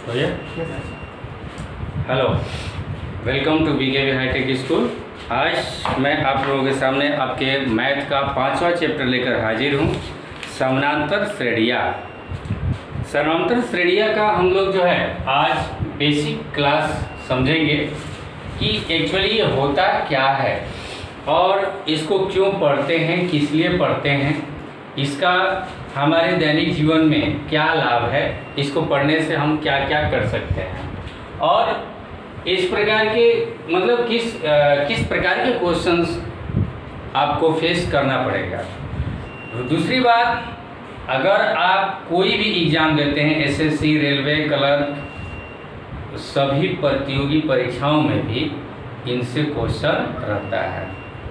तो ये hello, welcome to BKV hi tech school. आज मैं आप लोगों के सामने आपके मैथ का 5वां चैप्टर लेकर हाजिर हूँ, समानांतर श्रेणियाँ। समानांतर श्रेणियाँ का हम लोग जो है आज बेसिक क्लास समझेंगे कि एक्चुअली ये होता क्या है और इसको क्यों पढ़ते हैं, किस लिए पढ़ते हैं, इसका हमारे दैनिक जीवन में क्या लाभ है, इसको पढ़ने से हम क्या क्या कर सकते हैं और इस प्रकार के मतलब किस प्रकार के क्वेश्चंस आपको फेस करना पड़ेगा। दूसरी बात, अगर आप कोई भी एग्ज़ाम देते हैं, SSC, रेलवे, क्लर्क, सभी प्रतियोगी परीक्षाओं में भी इनसे क्वेश्चन रहता है।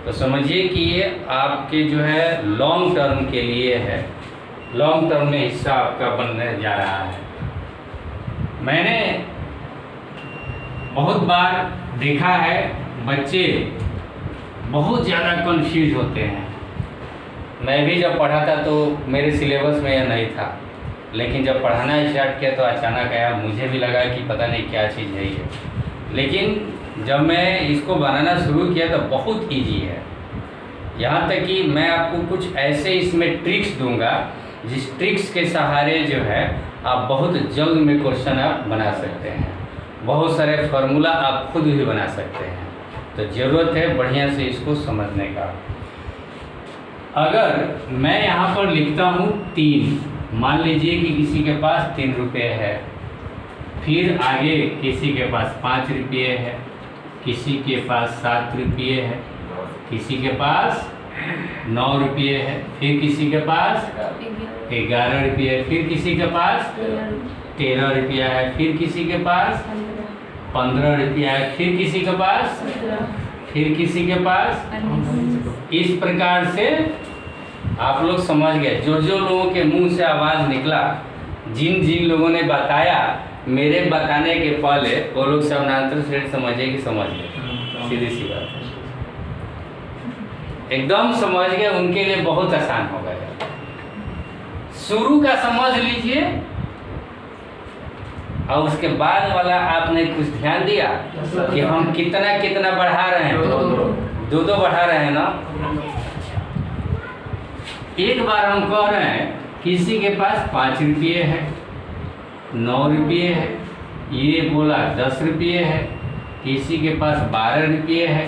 तो समझिए कि ये आपके जो है लॉन्ग टर्म के लिए है, लॉन्ग टर्म में हिस्सा आपका बनने जा रहा है। मैंने बहुत बार देखा है बच्चे बहुत ज़्यादा कंफ्यूज होते हैं। मैं भी जब पढ़ा था तो मेरे सिलेबस में यह नहीं था, लेकिन जब पढ़ाना स्टार्ट किया तो अचानक आया, मुझे भी लगा कि पता नहीं क्या चीज़ है ये। लेकिन जब मैं इसको बनाना शुरू किया तो बहुत इजी है। यहाँ तक कि मैं आपको कुछ ऐसे इसमें ट्रिक्स दूंगा जिस ट्रिक्स के सहारे जो है आप बहुत जल्द में क्वेश्चन आप बना सकते हैं। बहुत सारे फार्मूला आप खुद भी बना सकते हैं। तो ज़रूरत है बढ़िया से इसको समझने का। अगर मैं यहाँ पर लिखता हूँ 3, मान लीजिए कि किसी के पास 3 रुपये है, फिर आगे किसी के पास 5 रुपये है, किसी के पास 7 रुपये है, किसी के पास 9 रुपये है, फिर किसी के पास 11 रुपये, फिर किसी के पास 13 रुपया है, फिर किसी के पास 15 रुपया है, फिर किसी के पास इस प्रकार से आप लोग समझ गए। जो लोगों के मुंह से आवाज़ निकला, जिन लोगों ने बताया मेरे बताने के पहले, वो लोग समानांतर श्रेणी समझे कि समझ गए। सीधी सी बात है, एकदम समझ गए, उनके लिए बहुत आसान हो गया। शुरू का समझ लीजिए और उसके बाद वाला आपने कुछ ध्यान दिया कि हम कितना बढ़ा रहे हैं, दो बढ़ा रहे हैं ना। एक बार हम कह रहे हैं किसी के पास 5 रुपये है, 9 रुपये है, ये बोला 10 रुपये है, किसी के पास 12 रुपये है,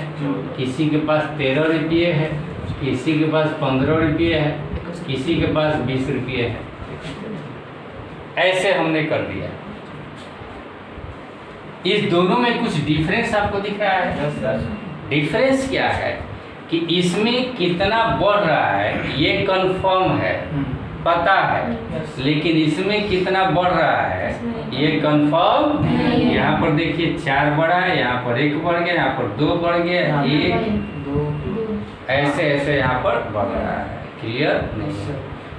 किसी के पास 13 रुपये है, किसी के पास 15 रुपये है, किसी के पास 20 रुपये है। ऐसे हमने कर दिया। इस दोनों में कुछ डिफरेंस आपको दिख रहा है। डिफरेंस क्या है कि इसमें कितना बढ़ रहा है ये कंफर्म है, पता है, लेकिन इसमें कितना बढ़ रहा है ये कंफर्म। यहाँ पर देखिए 4 बढ़ा है, यहाँ पर 1 बढ़ गया, यहाँ पर 2 बढ़ गया, 1 2 ऐसे यहाँ पर बढ़ रहा है। क्लियर नहीं है?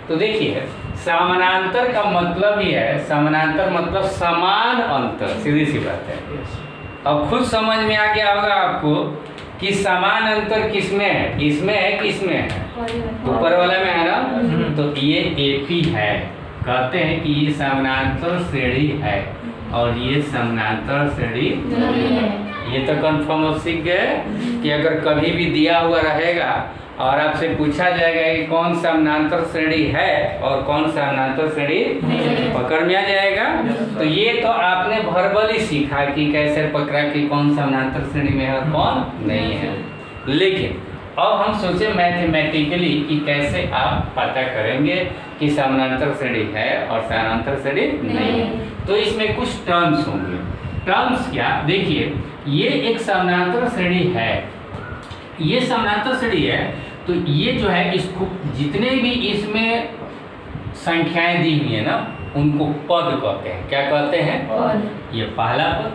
तो देखिए समानांतर का मतलब ही है, समानांतर मतलब समान अंतर, सीधी सी बात है। अब खुद समझ में आ गया होगा आपको कि समान अंतर किसमें है, इसमें है कि इसमें है, ऊपर वाला में है ना। तो ये AP है, कहते हैं कि ये समानांतर श्रेणी है और ये समानांतर श्रेणी नहीं है। ये तो कंफर्म आप सीख गए कि अगर कभी भी दिया हुआ रहेगा और आपसे पूछा जाएगा कि कौन समानांतर श्रेणी है और कौन समानांतर श्रेणी, पकड़ में आ जाएगा। तो ये तो आपने वर्बली सीखा कि कैसे पकड़ा कि कौन समानांतर श्रेणी में है और कौन नहीं है। लेकिन अब हम सोचे मैथमेटिकली कि कैसे आप पता करेंगे कि समानांतर श्रेणी है और समानांतर श्रेणी नहीं है। तो इसमें कुछ टर्म्स होंगे। टर्म्स क्या, देखिए ये एक समानांतर श्रेणी है, ये समानांतर श्रेणी है। तो ये जो है इसको जितने भी इसमें संख्याएं दी हुई है ना, उनको पद कहते हैं। क्या कहते हैं? पद। ये पहला पद,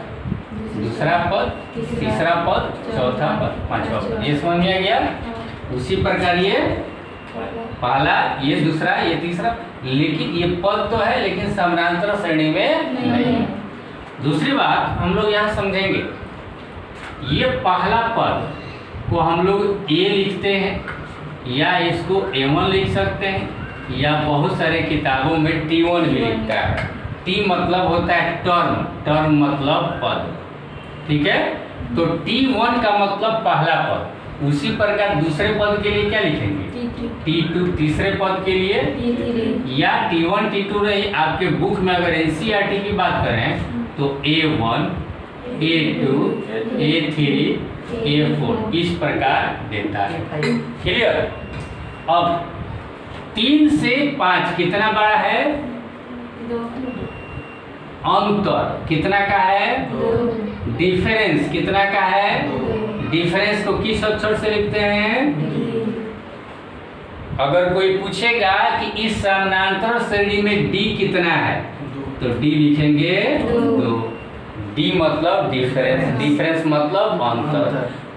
दूसरा पद, तीसरा पद, चौथा पद, 5वां पद। ये समझ में आ गया? उसी प्रकार ये पहला, ये दूसरा, ये तीसरा, लेकिन ये पद तो है लेकिन समानांतर श्रेणी में नहीं है। दूसरी बात हम लोग यहाँ समझेंगे, ये पहला पद को हम लोग A लिखते हैं या इसको A1 लिख सकते हैं, या बहुत सारे किताबों में T1 भी लिखता है। टी मतलब होता है टर्म, टर्म मतलब पद, ठीक है। तो T1 का मतलब पहला पद, उसी प्रकार दूसरे पद के लिए क्या लिखेंगे? T2, तीसरे पद के लिए या T1 T2 रही। आपके बुक में अगर NCERT की बात करें तो A1 A2 A3 A4 इस प्रकार देता है, क्लियर। अब 3 से 5 कितना बड़ा है? अंतर कितना का है? डिफरेंस कितना का है? डिफरेंस को किस अक्षर से लिखते हैं? अगर कोई पूछेगा कि इस समानांतर श्रेणी में डी कितना है तो डी लिखेंगे 2। डी मतलब डिफरेंस, डिफरेंस मतलब अंतर।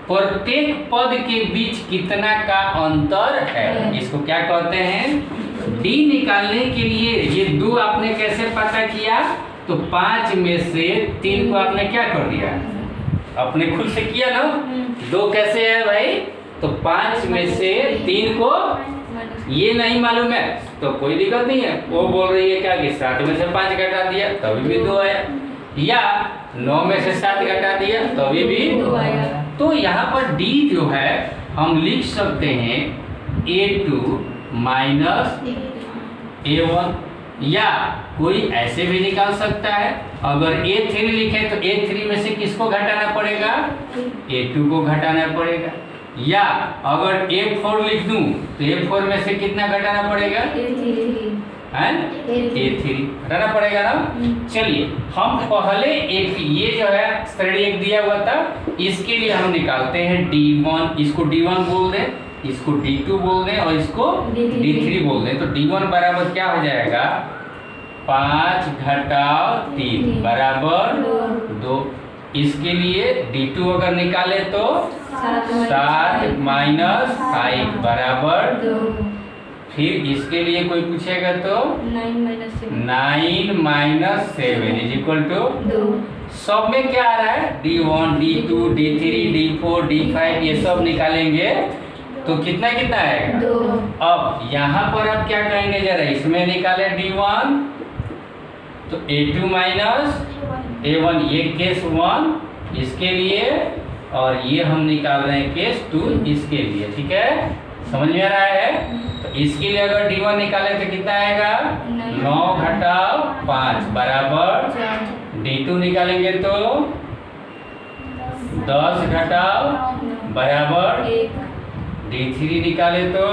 प्रत्येक पद के बीच कितना का अंतर है, इसको क्या कहते हैं? डी निकालने के लिए ये 2 आपने कैसे पता किया? तो 5 में से 3 को आपने क्या कर दिया? अपने खुद से किया ना। 2 कैसे है भाई? तो 5 में से 3 को ये नहीं मालूम है तो कोई दिक्कत नहीं है। वो बोल रही है क्या कि 7 में से 5 घटा दिया तभी भी 2 आया, या 9 में से 7 घटा दिया तभी भी 2 आया। तो यहाँ पर डी जो है हम लिख सकते हैं A2 माइनस A1, या कोई ऐसे भी निकाल सकता है। अगर A3 लिखे तो A3 में से किसको घटाना पड़ेगा? A2 को घटाना पड़ेगा। या अगर A4 लिख दूं तो A4 में से कितना घटाना पड़ेगा? A3 घटाना पड़ेगा ना। चलिए हम पहले एक ये जो है श्रेणी एक दिया हुआ था इसके लिए हम निकालते हैं D1, इसको D1 बोल दें, इसको D2 बोल दें और इसको D3 बोल दें। तो D1 बराबर क्या हो जाएगा? 5 घटाव 3 बराबर 2। इसके लिए D2 अगर निकाले तो 7 माइनस 5 बराबर 2। फिर इसके लिए कोई पूछेगा तो 9 माइनस 7 इज इक्वल टू 2। सब में क्या आ रहा है? D1 D2 D3 D4 D5 ये सब निकालेंगे तो कितना कितना आएगा? 2। अब यहाँ पर आप क्या कहेंगे जरा, इसमें निकाले D1 तो A2 माइनस A1 ये केस 1 इसके लिए, और ये हम निकाल रहे हैं केस 2 इसके लिए, ठीक है। समझ में आ रहा है? तो इसके लिए अगर D1 निकाले तो कितना आएगा? 9 घटाव 5 बराबर। D2 निकालेंगे तो 10 घटाव बराबर 1। D3 निकाले तो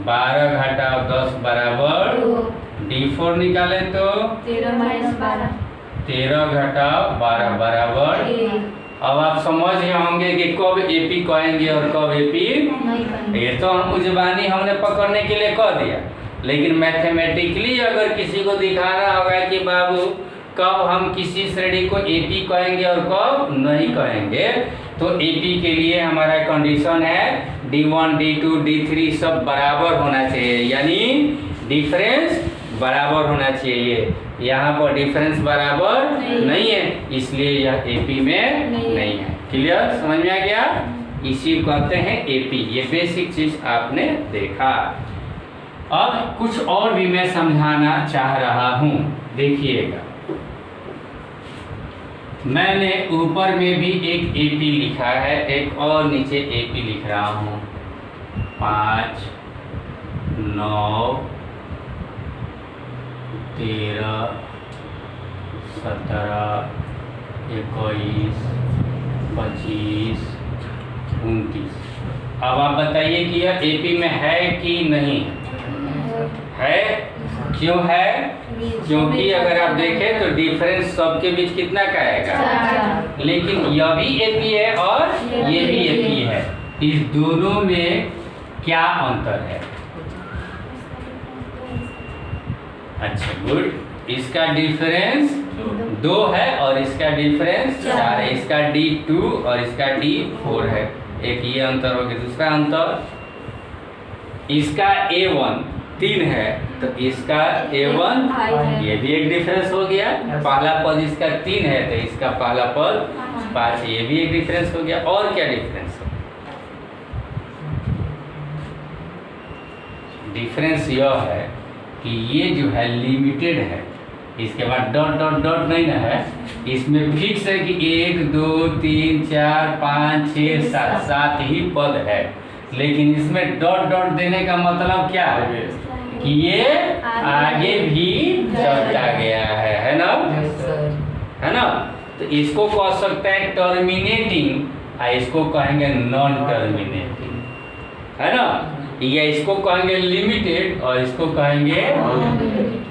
12 घटाव 10 बराबर 2। D4 निकाले तो 13 घटाव 12 बराबर 1। अब आप समझ रहे होंगे कि कब एपी कहेंगे और कब एपी नहीं। ये तो हम जुबानी हमने पकड़ने के लिए कह दिया, लेकिन मैथमेटिकली अगर किसी को दिखाना होगा कि बाबू कब हम किसी श्रेणी को एपी कहेंगे और कब नहीं कहेंगे, तो एपी के लिए हमारा कंडीशन है D1 D2 D3 सब बराबर होना चाहिए, यानी डिफरेंस बराबर होना चाहिए। यहाँ पर डिफरेंस बराबर नहीं है इसलिए यह एपी में नहीं है। क्लियर? समझ में आ गया? इसी को कहते हैं एपी। ये बेसिक चीज आपने देखा। अब कुछ और भी मैं समझाना चाह रहा हूँ, देखिएगा। मैंने ऊपर में भी एक एपी लिखा है, एक और नीचे एपी लिख रहा हूँ। 5 9 13 17 21 25 29। अब आप बताइए कि यह एपी में है कि नहीं है? क्यों है? क्योंकि अगर आप देखें तो डिफरेंस सबके बीच कितना का आएगा, लेकिन यह भी एपी है और ये भी एपी है। इस दोनों में क्या अंतर है? अच्छा गुड। इसका डिफरेंस 2 है और इसका डिफरेंस 4 है। इसका D2 और इसका D4 है। एक ये अंतर हो गया। दूसरा अंतर, इसका A1 3 है तो इसका A1 ये भी एक डिफरेंस हो गया। पहला पद इसका 3 है तो इसका पहला पद 5 है, ये भी एक डिफरेंस हो गया। और क्या डिफरेंस है? डिफरेंस यह है कि ये जो है लिमिटेड है, इसके बाद डॉट डॉट डॉट नहीं ना है, इसमें फिक्स है कि 1 2 3 4 5 6 7 7 ही पद है, लेकिन इसमें डॉट डॉट देने का मतलब क्या है कि ये आगे भी चलता गया है ना, है ना। तो इसको कह सकते हैं टर्मिनेटिंग, इसको कहेंगे नॉन टर्मिनेटिंग, है ना। या इसको कहेंगे लिमिटेड और इसको कहेंगे,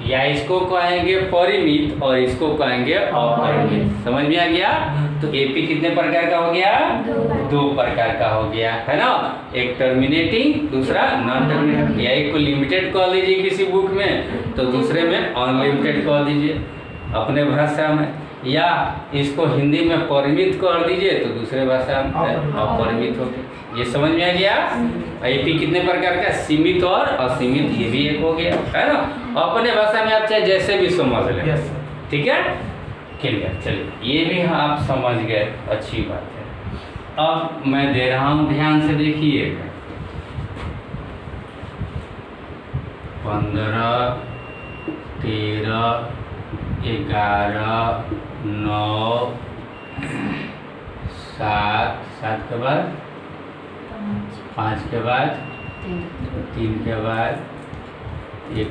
या इसको कहेंगे परिमित और इसको कहेंगे अपरिमित। समझ में आ गया। तो एपी कितने प्रकार का हो गया? 2 प्रकार का हो गया, है ना। एक टर्मिनेटिंग, दूसरा नॉन टर्मिनेटिंग। या एक को लिमिटेड कह दीजिए किसी बुक में, तो दूसरे में अनलिमिटेड कह दीजिए अपने भाषा में, या इसको हिंदी में परिमित कर दीजिए तो दूसरे भाषा में अपरिमित हो गया। ये समझ में आ गया। एपी कितने प्रकार का? सीमित और असीमित, ये भी एक हो गया, है ना। अपने भाषा में आप चाहे जैसे भी समझ लें, ठीक है, क्लियर। चलिए ये भी आप समझ गए, अच्छी बात है। अब मैं दे रहा हूँ, ध्यान से देखिएगा। 15 13 11 9 7 7 के बाद 5 के बाद 3 के बाद 1,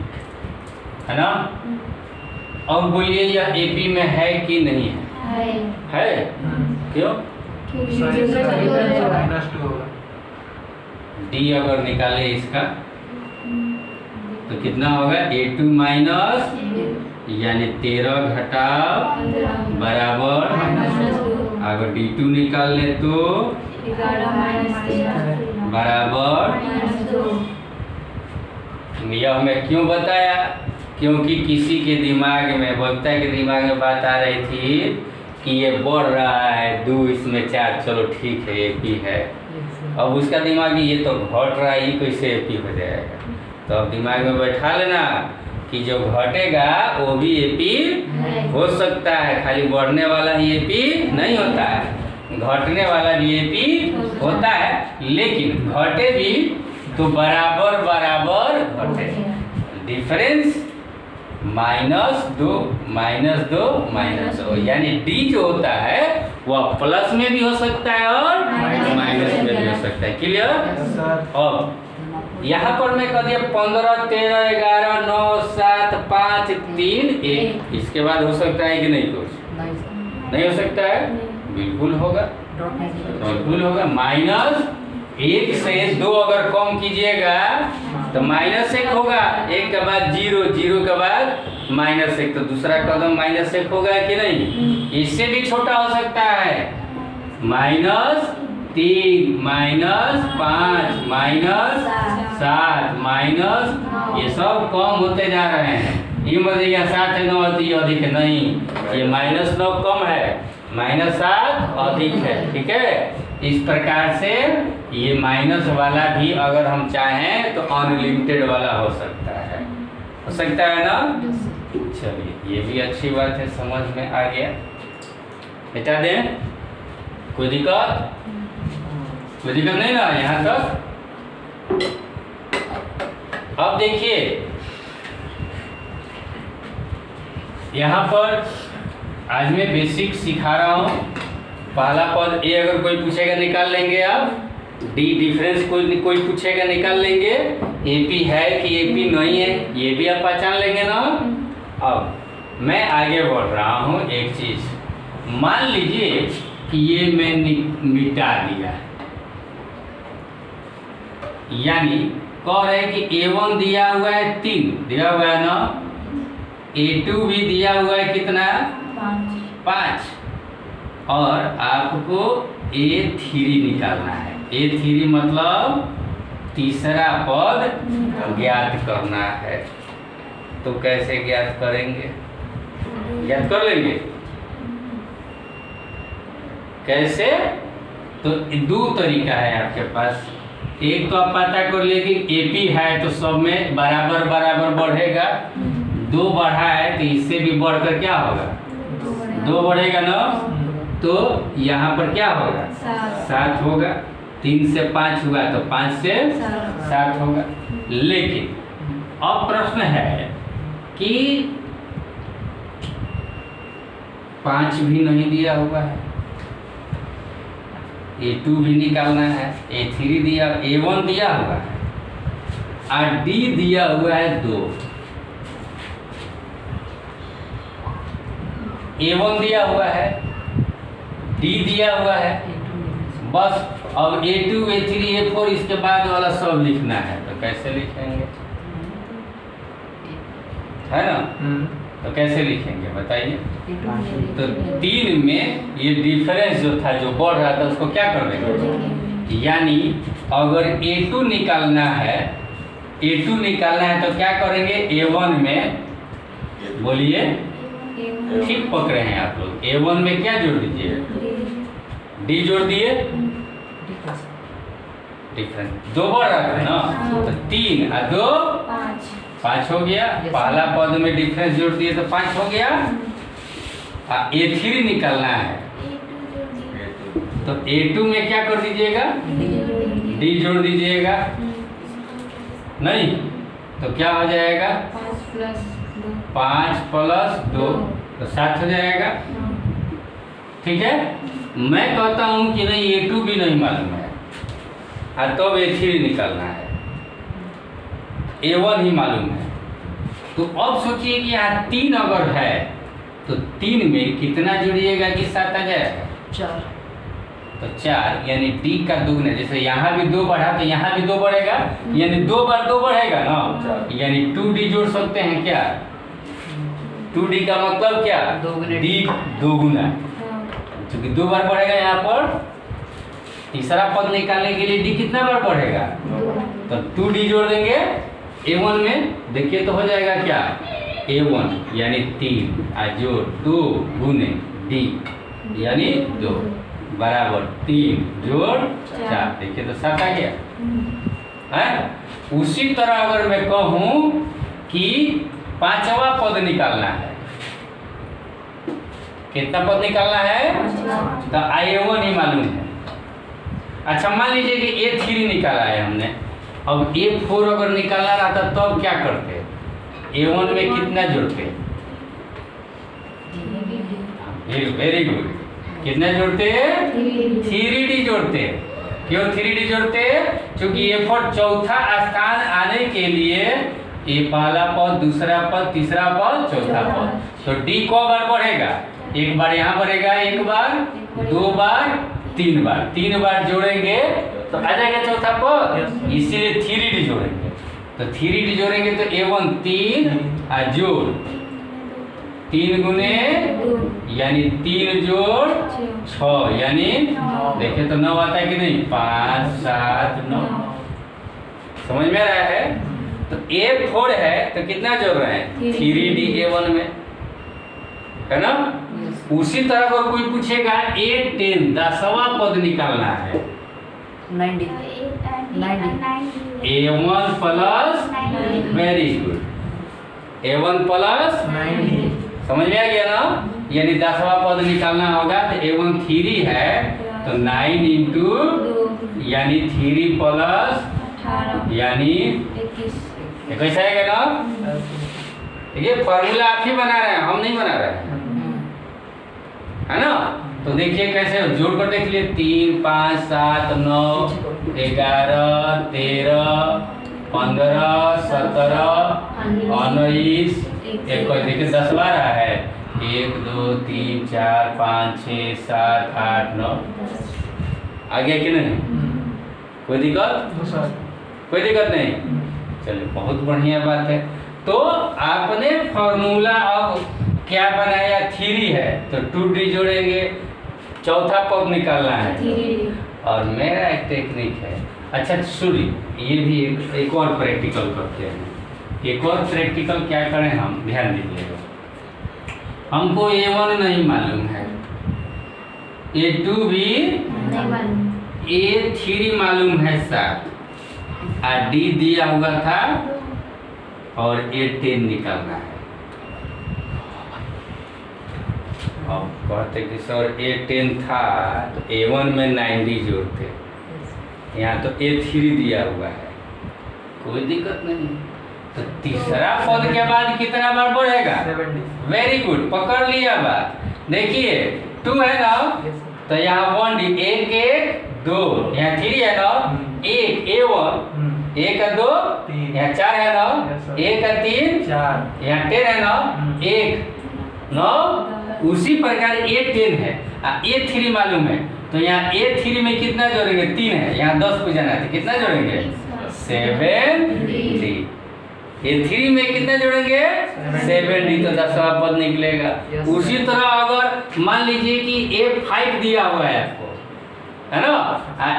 है ना। अब बोलिए यह एपी में है कि नहीं है? है। क्यों? डी अगर निकाले इसका तो कितना होगा? A2 माइनस, यानी 13 घटाव बराबर, अगर D2 निकाल ले तो 11 बराबर। यह हमें क्यों बताया? क्योंकि किसी के दिमाग में, वक्ता के दिमाग में बात आ रही थी कि ये बढ़ रहा है 2, इसमें 4, चलो ठीक है एपी है। अब उसका दिमाग ये तो घट रहा है, ये कैसे एपी हो जाएगा? तो अब दिमाग में बैठा लेना कि जो घटेगा वो भी एपी हो सकता है, खाली बढ़ने वाला ही एपी नहीं होता है, घटने वाला भी एपी होता है, लेकिन घटे भी तो बराबर बराबर घटे। डिफरेंस -2 -2 यानी डी जो होता है वह प्लस में भी हो सकता है और माइनस में भी हो सकता है। क्लियर? अब यहाँ पर मैं कह दिया 15 13 11 9 7 5 3 1, इसके बाद हो सकता है कि नहीं? कुछ नहीं हो सकता है, बिल्कुल होगा, बिल्कुल होगा। -1 से 2 अगर कम कीजिएगा तो -1 होगा, 1 के बाद 0, 0 के बाद -1, तो दूसरा कदम -1 होगा कि नहीं? इससे भी छोटा हो सकता है, -3 -5 -7 ये सब कम होते जा रहे हैं। ये मतलब 7 है 9 अधिक है, नहीं, ये -9 कम है, -7 अधिक है, ठीक है। इस प्रकार से ये माइनस वाला भी अगर हम चाहें तो अनलिमिटेड वाला हो सकता है, हो सकता है ना। चलिए ये भी अच्छी बात है, समझ में आ गया। मिटा दें, कोई दिक्कत? कोई दिक्कत नहीं ना यहाँ तक? अब देखिए यहाँ पर आज मैं बेसिक सिखा रहा हूँ। पहला पद ए अगर कोई पूछेगा निकाल लेंगे आप, डी डिफरेंस कोई पूछेगा निकाल लेंगे, एपी है कि एपी नहीं है ये भी आप पहचान लेंगे ना। अब मैं आगे बढ़ रहा हूँ एक चीज, मान लीजिए कि ये मैं मिटा दिया, यानी कह रहे हैं कि A1 दिया हुआ है 3 दिया हुआ है ना, A2 भी दिया हुआ है कितना? 5, और आपको A3 निकालना है। A3 मतलब तीसरा पद ज्ञात करना है। तो कैसे ज्ञात करेंगे? ज्ञात कर लेंगे कैसे? तो 2 तरीका है आपके पास। एक तो आप पता कर लिए कि एपी है तो सब में बराबर बराबर बढ़ेगा, 2 बढ़ा है तो इससे भी बढ़कर क्या होगा? 2 बढ़ेगा ना, तो यहाँ पर क्या होगा? 7 होगा। 3 से 5 हुआ तो 5 से 7 होगा। लेकिन अब प्रश्न है कि 5 भी नहीं दिया हुआ है, A2 भी निकालना है, A3 दिया, A1 दिया हुआ है और D दिया हुआ है 2। A1 दिया हुआ है, D दिया हुआ है, बस अब A2, A3, A4 इसके बाद वाला सब लिखना है। तो कैसे लिखेंगे, है ना? तो कैसे लिखेंगे बताइए? तो 3 में ये डिफरेंस जो था, जो बढ़ रहा था, उसको क्या कर देंगे? यानी अगर A2 निकालना है, A2 निकालना है तो क्या करेंगे? A1 में, बोलिए, ठीक पकड़े हैं आप लोग। A1 में क्या जोड़ दीजिए? D जोड़ दिए, डिफरेंस 2 बढ़ रहा था ना, तो 3 और 2 5 हो गया। पहला पद में डिफरेंस जोड़ दिए तो 5 हो गया। A3 निकालना है तो A2 में क्या कर दीजिएगा? D जोड़ दीजिएगा, नहीं तो क्या हो जाएगा? 5 प्लस 2 तो 7 हो जाएगा। ठीक है, मैं कहता हूं कि नहीं A2 भी नहीं मालूम है और तब A3 निकालना है, A1 ही मालूम है। तो अब सोचिए कि यहाँ 3 अगर है तो 3 में कितना जुड़िएगा कि 7 आ जाएगा? 4। तो 4 यानी D का दुगना, जैसे यहाँ भी 2 बढ़ा तो यहाँ भी 2 बढ़ेगा, यानी 2 बार 2 बढ़ेगा ना, यानी 2D जोड़ सकते हैं क्या? 2D का मतलब क्या? D दोगुना, क्योंकि 2 बार बढ़ेगा। यहाँ पर तीसरा पद निकालने के लिए D कितना बार बढ़ेगा? तो 2D जोड़ देंगे A1 में, देखिए तो हो जाएगा क्या? A1 यानी 3 और जोड़ 2 गुने D यानी 2 बराबर 3 जोड़ 4, देखिए तो 7 आ गया है। उसी तरह अगर मैं कहूँ कि 5वां पद निकालना है, कितना पद निकालना है? तो A1 ही मालूम है। अच्छा, मान लीजिए कि A3 निकाला है हमने, अब A4 अगर निकालना रहता तब क्या करते? A1 में कितना जोड़ते? वेरी गुड, कितना जोड़ते? 3D जोड़ते। क्यों 3D जोड़ते? क्योंकि A4 चौथा स्थान आने के लिए ये पहला पद, दूसरा पद, तीसरा पद, चौथा पद, तो D को बार बढ़ेगा? 1 बार यहाँ बढ़ेगा, 1 बार, 2 बार, 3 बार, 3 बार जोड़ेंगे तो आ जाएगा चौथा पद, इसीलिए 3D जोड़ेंगे। तो 3D जोड़ेंगे तो A1 3 और जोड़ 3 गुने यानी 3 जोड़ 6 यानी देखिए तो 9 आता है कि नहीं? 5 7 9, समझ में आ रहा है? तो A4 है तो कितना जोड़ रहे हैं? 3D A1 में, है ना? उसी तरह अगर कोई पूछेगा A10 10वां पद निकालना है, 90 A1 plus, very good, A1 plus 90, समझ में आ गया ना? यानी 10वां पद निकालना होगा तो A1 3 है तो 9 इंटू यानी 3 प्लस यानी 21 आएगा ना? देखिए फॉर्मूला आप ही बना रहे हैं, हम नहीं बना रहे हैं, है ना? तो देखिए कैसे जोड़ कर देख लिए, 3 5 7 9 11 13 15 17 19 21, देखिए 10 बार है, 1 2 3 4 5 6 7 8 9, आ गया कि नहीं? कोई दिक्कत? कोई दिक्कत नहीं? चलिए बहुत बढ़िया बात है। तो आपने फॉर्मूला अब क्या बनाया? 3 है तो 2D जोड़ेंगे, चौथा पद निकालना है। और मेरा एक टेक्निक है, अच्छा सुनिए, ये भी एक और प्रैक्टिकल करते हैं। एक और प्रैक्टिकल क्या करें हम, ध्यान दीजिएगा। हमको A1 नहीं मालूम है, A2 भी नहीं मालूम, A3 मालूम है 7 और D दिया हुआ था और A10 निकालना है। अब कहते कि सर A10 था तो A1 में 90 जोड़ते, यहाँ तो A3 दिया हुआ है, कोई दिक्कत नहीं। तो तीसरा पद के बाद कितना बार बढ़ेगा? 70। वेरी गुड, पकड़ लिया बात। देखिए 2 है ना, तो यहाँ 1 डी, 1 1 2, यहाँ 3 है ना, 1 A1, 1 का 2, यहाँ 4 है ना, 1 का 3, 4, यहाँ 10 है ना, 1 9। उसी प्रकार A10 है, A3 मालूम है, तो यहाँ A3 में कितना जोड़ेंगे? 3 है, यहाँ 10 को जाना है, कितना जोड़ेंगे? 7D। A3 में कितना जोड़ेंगे? 7D, तो 10वां पद निकलेगा। उसी तरह अगर मान लीजिए कि A5 दिया हुआ है आपको, है ना,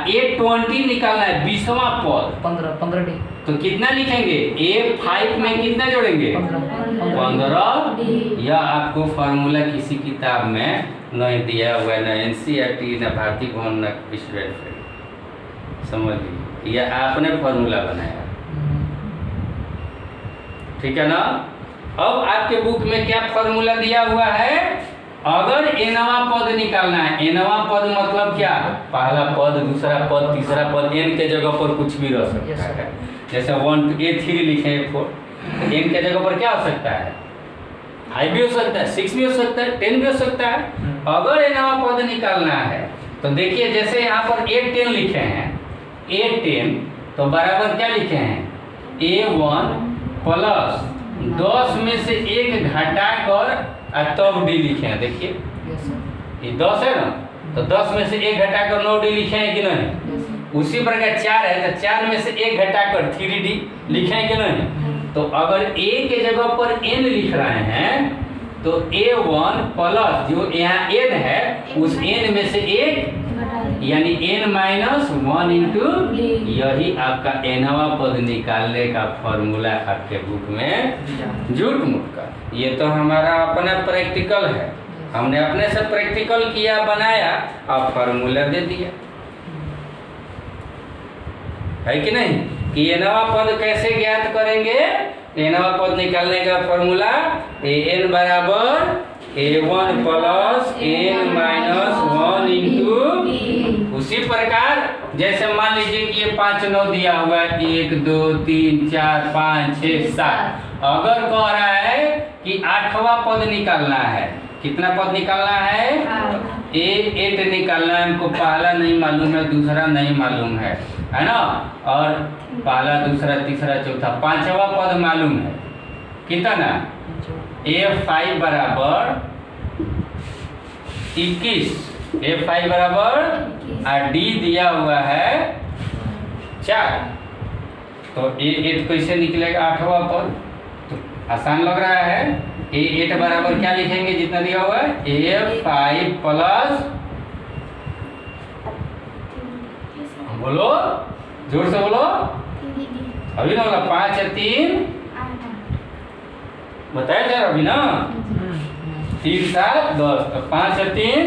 A20 निकालना है 20वां पद, 15D, तो कितना लिखेंगे? A5 में कितना जोड़ेंगे? 15। यह आपको फॉर्मूला किसी किताब में नहीं दिया हुआ है, न NCERT, न भारतीय भवन, न विश्व वेलफेयर। समझ लीजिए, यह आपने फॉर्मूला बनाया, ठीक है ना। अब आपके बुक में क्या फॉर्मूला दिया हुआ है? अगर nवा पद निकालना है, nवा पद मतलब क्या? पहला पद, दूसरा पद, तीसरा पद, n के जगह पर कुछ भी रह सकता है। जैसे 1 to A3 लिखे 4, तो n के जगह पर क्या हो सकता है? 5 भी हो सकता है, 6 भी हो सकता है, 10 भी हो सकता है। अगर nवा पद निकालना है तो देखिए, जैसे यहाँ पर A10 लिखे हैं, A10 तो बराबर क्या लिखे हैं? A1 प्लस 10 में से 1 घटाकर तब D लिखे हैं। देखिए ये 10 है ना, तो 10 में से 1 घटाकर 9D लिखे हैं कि नहीं? उसी प्रकार 4 है, तो 4 में से 1 घटाकर 3D लिखे हैं कि नहीं? तो अगर A के जगह पर n लिख रहे हैं तो A1 प्लस जो यहाँ n है, उस n में से 1 यानी n-1 इंटू, यही आपका nवा पद निकालने का फॉर्मूला आपके बुक में झूठ मूठ का। ये तो हमारा अपना प्रैक्टिकल है, हमने अपने से प्रैक्टिकल किया, बनाया और फॉर्मूला दे दिया, है कि नहीं? कि nवा पद कैसे ज्ञात करेंगे? nवा पद निकालने का फॉर्मूला an बराबर A1 प्लस n-1 इंटू, उसी प्रकार जैसे मान लीजिए कि ये 5 9 दिया हुआ है, 1 2 3 4 5 6 7। अगर कह रहा है कि 8वां पद निकालना है, कितना पद निकालना है? A8 निकालना है। हमको पहला नहीं मालूम है, दूसरा नहीं मालूम है ना, और पहला दूसरा तीसरा चौथा 5वां पद मालूम है, कितना? A5 बराबर 21, A5 बराबर और D दिया हुआ है 4, तो A8 कैसे निकलेगा? 8वां पद, तो आसान लग रहा है। A8 बराबर क्या लिखेंगे जितना दिया हुआ है? A5 प्लस, बोलो जोर से बोलो, अभी ना बोला, 5 और 3 बताया जा रहा अभी ना, 3 7 10, तो 5 और 3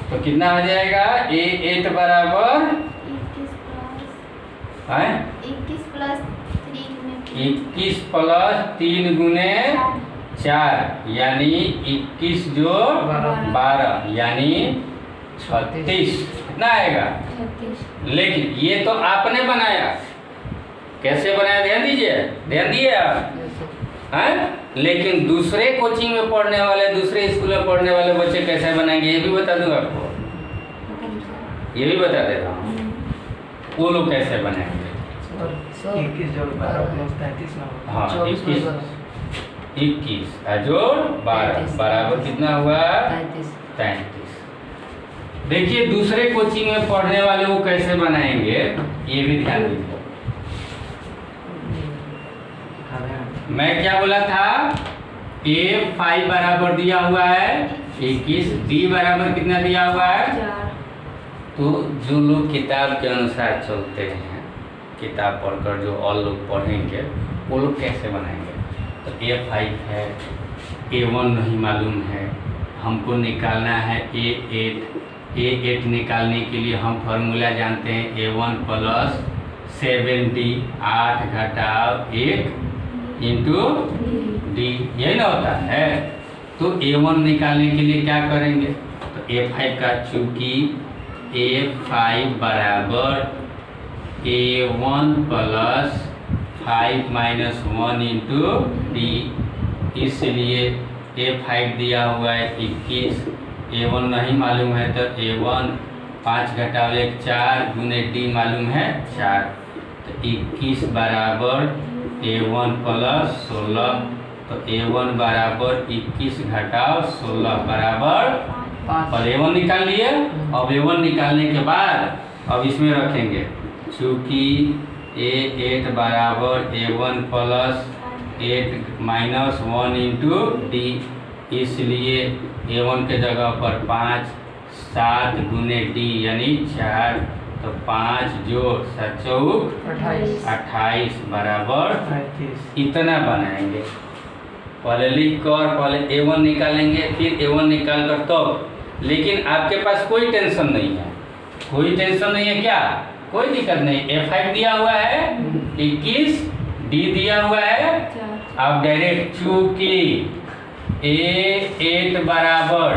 तो कितना आ जाएगा? A8 बराबर 21 प्लस 3 गुने 4 यानी 21 जो 12 यानी 36, कितना आएगा? लेकिन ये तो आपने बनाया, कैसे बनाया ध्यान दीजिए, ध्यान दिए आप, हैं? लेकिन दूसरे कोचिंग में पढ़ने वाले, दूसरे स्कूल में पढ़ने वाले बच्चे कैसे बनाएंगे ये भी बता दूं आपको, ये भी बता देता हूँ, वो लोग कैसे बनाएंगे। 21 जोड़ 12 प्लस 33 ना, हाँ 21 जोड़ 12 बराबर कितना हुआ? 33। देखिए दूसरे कोचिंग में पढ़ने वाले वो कैसे बनाएंगे ये भी ध्यान दीजिए। मैं क्या बोला था? A5 बराबर दिया हुआ है 21, D बराबर कितना दिया हुआ है? तो जो लोग किताब के अनुसार चलते हैं, किताब पढ़कर जो और लोग पढ़ेंगे वो लोग कैसे बनाएंगे? तो A5 है, A1 नहीं मालूम है, हमको निकालना है A8 निकालने के लिए हम फॉर्मूला जानते हैं A1 प्लस 7D, 8 घटाव 1 इंटू D, यही ना होता है। तो A1 निकालने के लिए क्या करेंगे? तो A5 का, चूंकि A5 बराबर A1 plus 5 minus 1 into D, इसलिए A5 दिया हुआ है 21, A1 नहीं मालूम है तो A1 5 घटाव 1 4 गुने डी मालूम है 4, तो 21 बराबर A1 प्लस 16, तो A1 बराबर 21 घटाव 16 बराबर 5। और A1 निकाल लिए। अब A1 निकालने के बाद अब इसमें रखेंगे, चूँकि A8 बराबर A1 plus 8 minus 1 into D, इसलिए A1 के जगह पर 5 7 गुने डी यानी 4, तो 5 जोड़ 7 चौक 28 बराबर 35। इतना बनाएंगे। पहले लिख कर पहले A1 निकालेंगे, फिर A1 निकाल कर तो, लेकिन आपके पास कोई टेंशन नहीं है, कोई टेंशन नहीं है, क्या कोई दिक्कत नहीं। A5 दिया हुआ है 21, डी दिया हुआ है, आप डायरेक्ट चूँकि A8 बराबर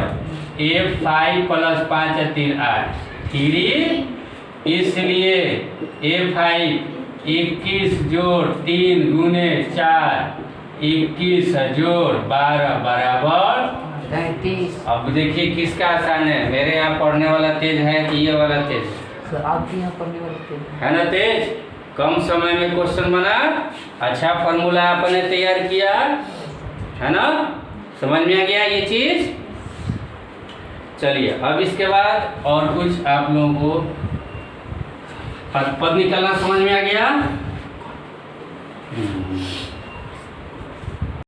A5 प्लस 5 3 8 3, इसलिए A5 21 जोड़ 3 गुने 4 21 जोड़ 12 बराबर 35। अब देखिए किसका आसान है, मेरे यहाँ पढ़ने वाला तेज है कि ये वाला तेज सर आपके यहाँ पढ़ने वाले तेज है ना? तेज, कम समय में क्वेश्चन बना, अच्छा फॉर्मूला आपने तैयार किया है ना, समझ में आ गया ये चीज। चलिए अब इसके बाद और कुछ आप लोगों को पद निकालना समझ में आ गया।